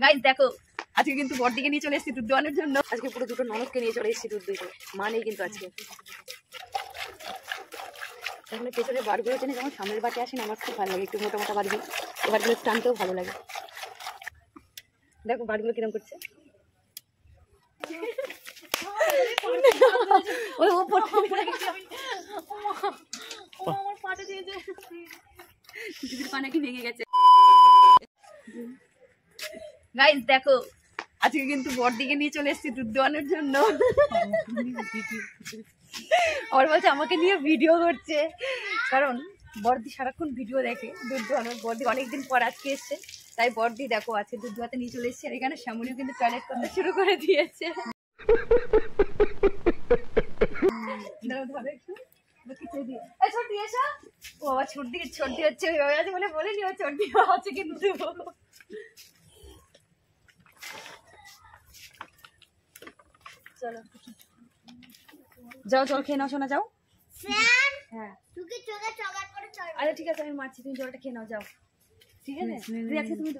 Guys দেখো আজকে কিন্তু বড়দিকে নিয়ে চলে এসেছি দুধ দোয়ানোর জন্য। আজকে পুরো দুটো ননদকে নিয়ে চলে এসেছি দুধ দিতে। মা নেই কিন্তু আজকে। তাহলে পেছনে বারগুলো জেনে যখন সামনের বাটে আসেন আমার খুব ভালো লাগে, একটু মোটা মোটা বাড়বি, বারগুলো টানতেও ভালো লাগে। দেখো বারগুলো কিরম করছে। গাইস দেখো আজকে কিন্তু বড়দিকে নিয়ে চলে এসেছি দুধ দোয়ানোর জন্য। আর বলছে আমাকে নিয়ে ভিডিও করছে, কারণ বড়দি সারাক্ষণ ভিডিও দেখে দুধ দোয়ানোর। বড়দি অনেকদিন পর আজকে এসছে, তাই বড়দি দেখো আজকে দুধ দোয়াতে নিয়ে চলে এসছে। আর এখানে শ্যামলিও কিন্তু টয়লেট করতে শুরু করে দিয়েছে। ও আবার ছুটি হচ্ছে বলে বলেনি ও ছুটি আছে কিন্তু। চলো যাও জল খেয়ে নাও, শোনা যাও। হ্যাঁ আরে ঠিক আছে আমি মারছি, তুমি জলটা খেয়ে নাও যাও। ঠিক আছে তুমি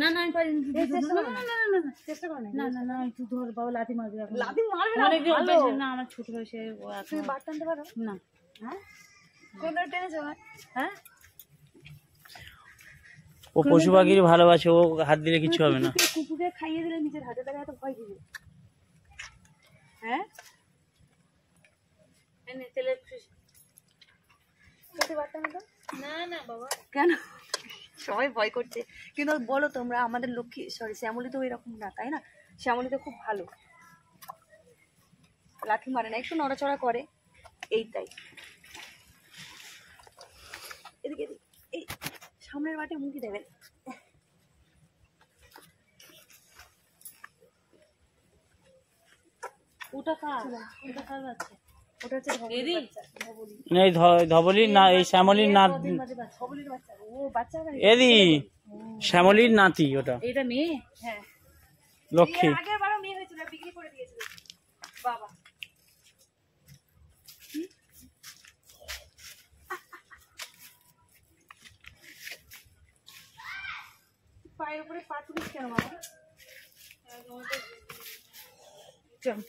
না না আমি পারি চেষ্টা করো না না না একটু ধর বাবা লাথি মারবে। লাথি মারবে না আমার ছোট বয়সে। তুমি বাট টানতে পারো না? হ্যাঁ কোন ধরে টেনেছো? হ্যাঁ ও পশু পাখির ভালোবাসে, ও হাত দিলে কিছু হবে না। কুকুরকে খাইয়ে দিলে নিজের হাতে তাকে এত ভয় দিবে? হ্যাঁ না না বাবা কেন সবাই ভয় করছে? কিন্তু বলো তোমরা আমাদের লক্ষ্মী সরি শ্যামলী তো এরকম না, তাই না? শ্যামলী তো খুব ভালো, লাঠি মারে না, একটু নড়াচড়া করে এই তাই। এদিকে এই সামনের বাটে মুখি দেবেন। ওটা কার বাচ্চা? ওটা হচ্ছে ধবলি না, এই শ্যামলির না, এদি শ্যামলির নাতি ওটা। এটা মেয়ে? হ্যাঁ লক্ষ্মী। আগের বারও মেয়ে হয়েছিল, বিক্রি করে দিয়েছিল বাবা। পায়ের উপরে পা তুলিস কেন বাবা? চল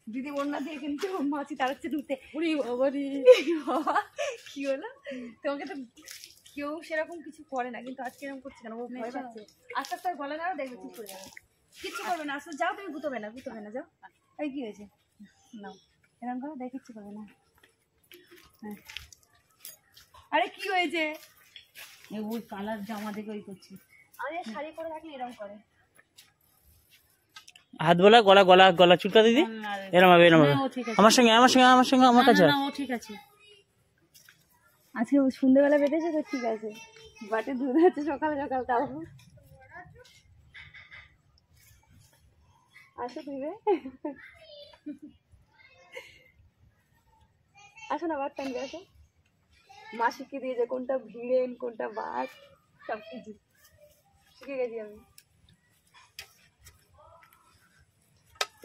দিদি ওড়না দিয়ে কিন্তু মাছি তাড়াচ্ছে ধুতে। বাবা কি হলো? তোমাকে তো কেউ সেরকম কিছু করে না, কিন্তু আজকে এরকম করছে কেন? ও ভয় পাচ্ছে। আস্তে আস্তে গলা নাড়ো, দেখবে ঠিক করে যাবে, কিচ্ছু করবে না। আস্তে যাও, তুমি গুতোবে না যাও। এই কি হয়েছে? নাও এরকম করো, দেখ কিচ্ছু করবে না। হ্যাঁ আরে কি হয়েছে? ওই কালার জামা দেখে ওই করছি। আরে শাড়ি পরে থাকলে এরকম করে। হাত বলা গলা গলা গলা চুলকা দিদি এরম হবে আমার সঙ্গে আমার কাছে। ও ঠিক আছে আজকে সন্ধ্যেবেলা বেঁধেছে তো ঠিক আছে। বাটে দুধ আছে সকাল সকাল, তাও আসো তুমি আসো না বাট টানবে, আসো। মা শিখিয়ে দিয়েছে কোনটা ভিড়েন কোনটা বাট, সব কিছু শিখে গেছি আমি।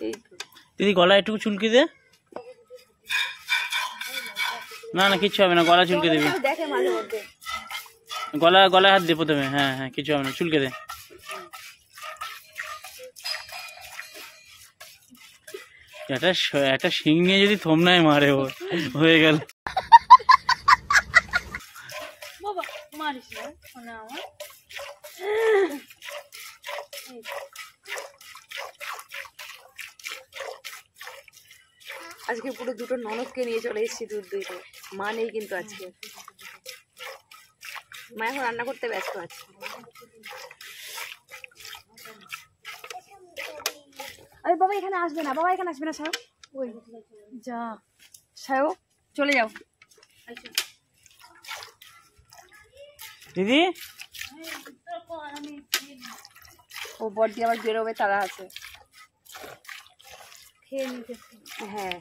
এই তো দিদি গলা একটু চুলকি দে। না না কিচ্ছু হবে না, গলা চুলকে দিবি। দেখে মাঝে মধ্যে গলায় হাত দে প্রথমে। হ্যাঁ হ্যাঁ কিছু হবে না, চুলকে দে। একটা শিং নিয়ে যদি থমনায় মারে ও হয়ে গেল। বাবা মারিস না আমার। আজকে পুরো দুটো ননদকে নিয়ে চলে এসেছি দুধ দিতে। মা নেই কিন্তু আজকে। মা এখন রান্না করতে ব্যস্ত আছে। আরে বাবা এখানে আসবে না, বাবা এখানে আসবে না। সায়ব ওই যা, সায়ব চলে যাও। দিদি ও বড়দি আবার বেরোবে, তারা আছে খেয়ে নিতে। হ্যাঁ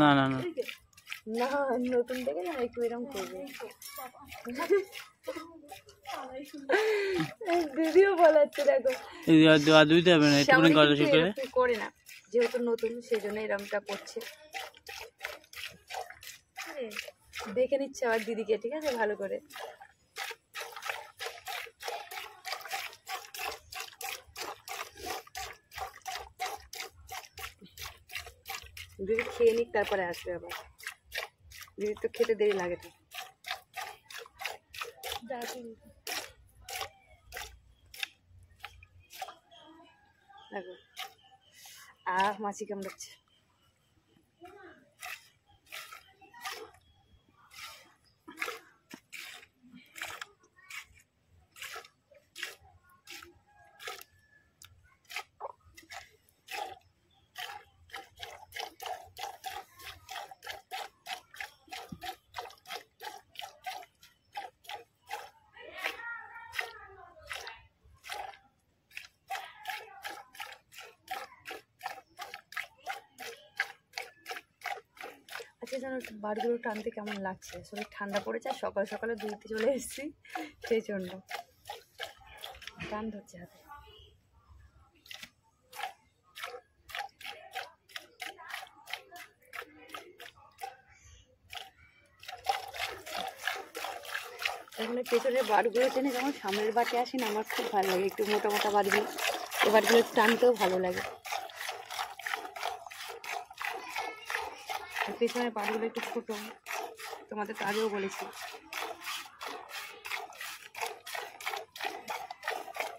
না না না না নতুন দেখে না একটু এরকম করবে। দিদিও বলাচ্ছে দেখো দিতে হবে না, একটুখানি গলা চুলকে দে। করে না যেহেতু নতুন সেই জন্য এরকমটা করছে। দেখে নিচ্ছে আমার দিদিকে, ঠিক আছে, ভালো করে। দিদি খেয়ে নিক, তারপরে আসবে আবার। দিদির তো খেতে দেরি লাগে তো। দেখো মাছি কামড়াচ্ছে। আচ্ছা জানো, বাড়িগুলো টানতে কেমন লাগছে, শরীর ঠান্ডা পড়েছে, আর সকাল সকালে ধুইতে চলে এসেছি, সেই জন্য টান ধরছে হাতে। এখানে পেছনের বাড়িগুলো টেনে যখন সামনের বাড়িতে আসি না, আমার খুব ভালো লাগে, একটু মোটা মোটা বাড়িগুলো, এই বাড়িগুলো টানতেও ভালো লাগে। পেছনের বাড়িগুলো একটু ছোট, তোমাদের তো আগেও বলেছি।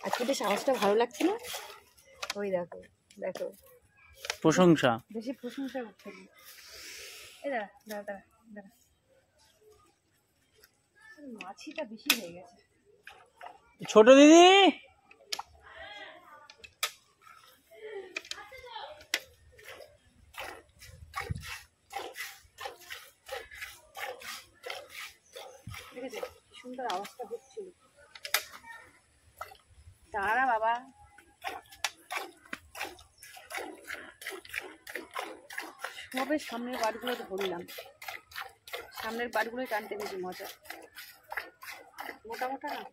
আজকে বেশ আওয়াজটা ভালো লাগছে না? ওই দেখো দেখো, প্রশংসা, বেশি প্রশংসা করছে। এই দাঁড়া দাঁড়া দাঁড়া দাঁড়া, মাছিটা বেশি হয়ে গেছে। ছোট দিদি ঠিক আছে, কি সুন্দর আওয়াজটা হচ্ছিল। দাঁড়া বাবা, সবে সামনের বাড়িগুলো তো বললাম, সামনের বাড়িগুলোই টানতে বেশি মজা, মোটা মোটা না।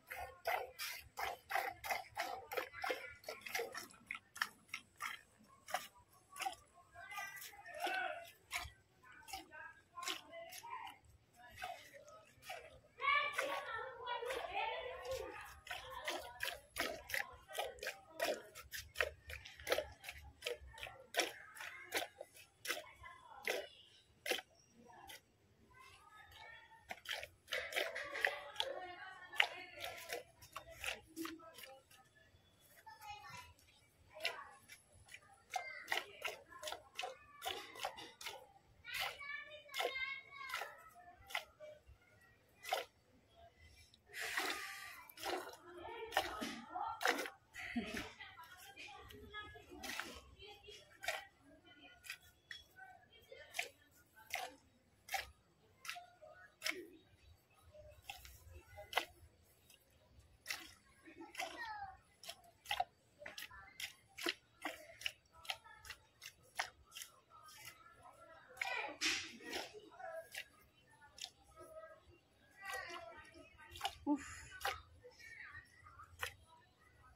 উফ,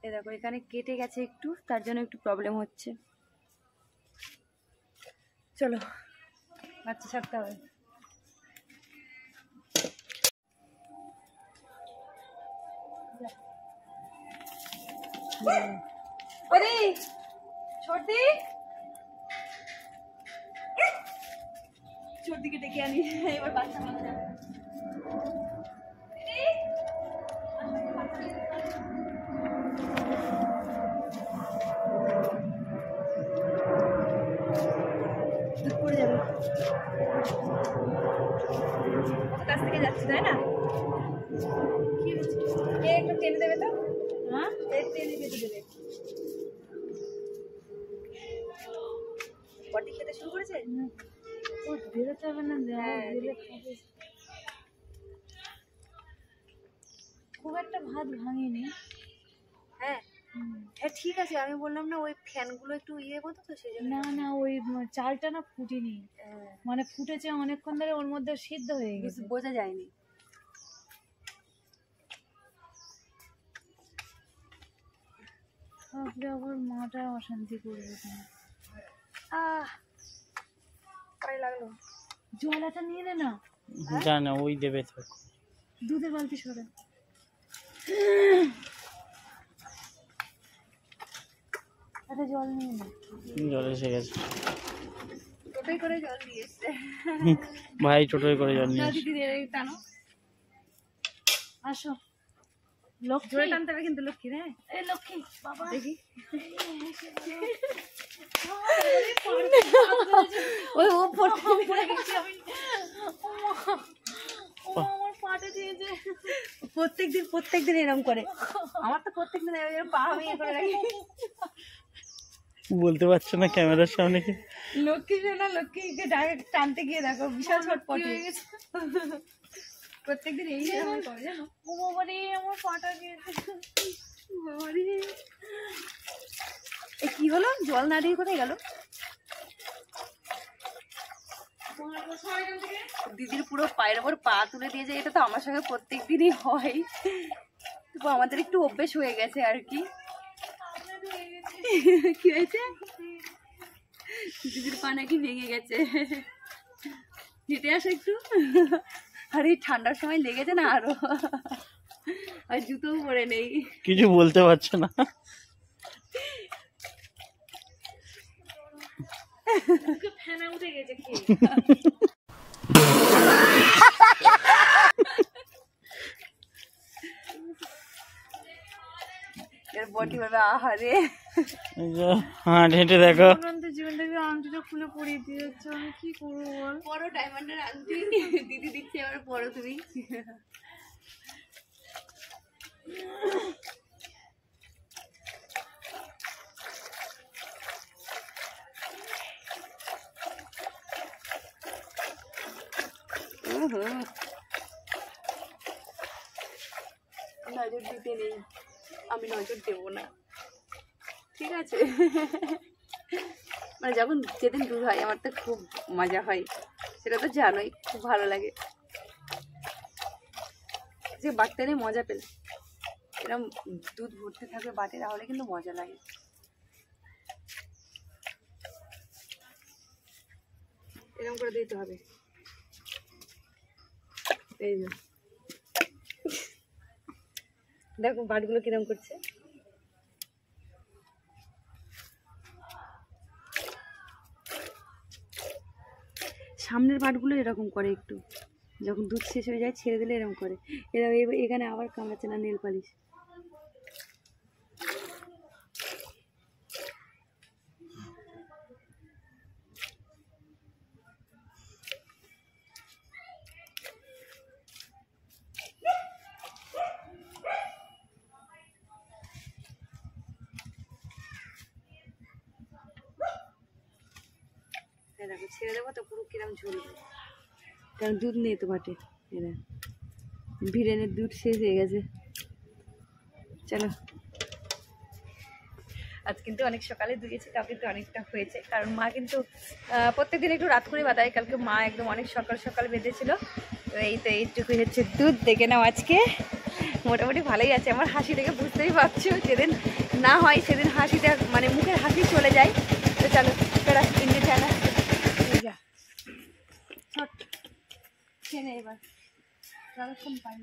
এ দেখো এখানে কেটে গেছে একটু, তার জন্য একটু প্রবলেম হচ্ছে। চলো বাচ্চা ছাড়তে হবে। আরে ছোটি, ছোটিকে ডেকে আনি, এবার বাচ্চা বাচ্চা। পড়ে যাবে, কাছ থেকে যাচ্ছে তাই না? কি হচ্ছে? একটু টেনে দেবে তো? হ্যাঁ, টেনে বেঁধে দেবে। পটি খেতে শুরু করেছে? ও বেরোতে হবে না, খুব একটা ভাত ভাঙিনি। হ্যাঁ হ্যাঁ ঠিক আছে, আমি বললাম না ওই ফ্যানগুলো একটু ইয়ে মতো তো, সেই জন্য। না না, ওই চালটা না ফুটিনি, মানে ফুটেছে অনেকক্ষণ ধরে, ওর মধ্যে সিদ্ধ হয়ে গেছে, বোঝা যায়নি। তাহলে আবার মাটা অশান্তি করবে কেন? পায়ে লাগলো। জলাটা নিয়ে নে না। জানে ওই দেবে তো। দুধের বালতি সরে একটা জল নিয়ে না। জল এসে গেছে। টোটোই করে জল দিয়ে এসছে। ভাই টোটোয় করে জল নিয়ে না আসে। দিদি এই টানো, আসো জোরে লক্ষ্মী, টানতে হবে কিন্তু লক্ষ্মী রে। এ লক্ষ্মী বাবা দেখি ওই ও পড়ে গেছি আমি। ও আমার পাটা দিয়েছে। প্রত্যেকদিন এরকম করে। আমার তো প্রত্যেকদিন এরকম পা আমি ইয়ে করে রাখি। বলতে পারছো না ক্যামেরার সামনে কি? লক্ষ্মী শোনা, লক্ষ্মীকে ডাইরেক্ট টানতে গিয়ে দেখো বিশাল ছটপট হয়ে গেছে। প্রত্যেকদিন এই এরকম করে জানো। ও বাবা রে আমার পাটা দিয়েছে। বাবারে, এ কি হলো? জল না দিয়ে কোথায় গেল? দিদির পুরো পায়ের ওপর পা তুলে দিয়েছে। এটা তো আমার সঙ্গে প্রত্যেকদিনই হয়, তবু আমাদের একটু অভ্যেস হয়ে গেছে আর কি। কি হয়েছে? দিদির পা নাকি ভেঙে গেছে। হেঁটে আসো একটু। আর এই ঠান্ডার সময় লেগেছে না আরো, আর জুতোও পরে নেই। কিছু বলতে পারছো না। ফেনা উঠে গেছে কি? এর বডি হবে আহারে। হ্যাঁ হেঁটে দেখো। অনন্ত জীবনটাকে আংটিটা খুলে পরিয়ে দিয়েছে, আমি কি করবো বল? বড় ডায়মন্ডের আংটি দিদি দিচ্ছে, এবার পরো তুমি। নজর দিতে নেই, আমি নজর দেবো না, ঠিক আছে? মানে যখন যেদিন দুধ হয় আমার তো খুব মজা হয়, সেটা তো জানোই, খুব ভালো লাগে। যে বাটতে মজা পেলে এরকম দুধ ভরতে থাকবে বাটে, তাহলে কিন্তু মজা লাগে। এরকম করে দিতে হবে। এই যে দেখো বাটগুলো কিরকম করছে। সামনের বাটগুলো এরকম করে, একটু যখন দুধ শেষ হয়ে যায় ছেড়ে দিলে এরকম করে। এরা এখানে আবার কামড়াচ্ছে না নেল পালিশ। দেখো ছেড়ে দেবো তো পুরো কিরম ঝুলবে, কারণ দুধ নেই তো বাটে। এরা ভিড়েনের দুধ শেষ হয়ে গেছে। চলো, আজ কিন্তু অনেক সকালে ধুয়েছি, তাও কিন্তু অনেকটা হয়েছে, কারণ মা কিন্তু প্রত্যেকদিন একটু রাত করে বাঁধায়। কালকে মা একদম অনেক সকাল সকাল বেঁধেছিল। তো এই তো এইটুকু হচ্ছে দুধ। দেখে নাও আজকে মোটামুটি ভালোই আছে। আমার হাসি দেখে বুঝতেই পারছো, যেদিন না হয় সেদিন হাসিটা মানে মুখের হাসি চলে যায়। তো চলো তোরা ইন্ডিয়া চানা যা ছট খেয়ে নে এবার, পাই।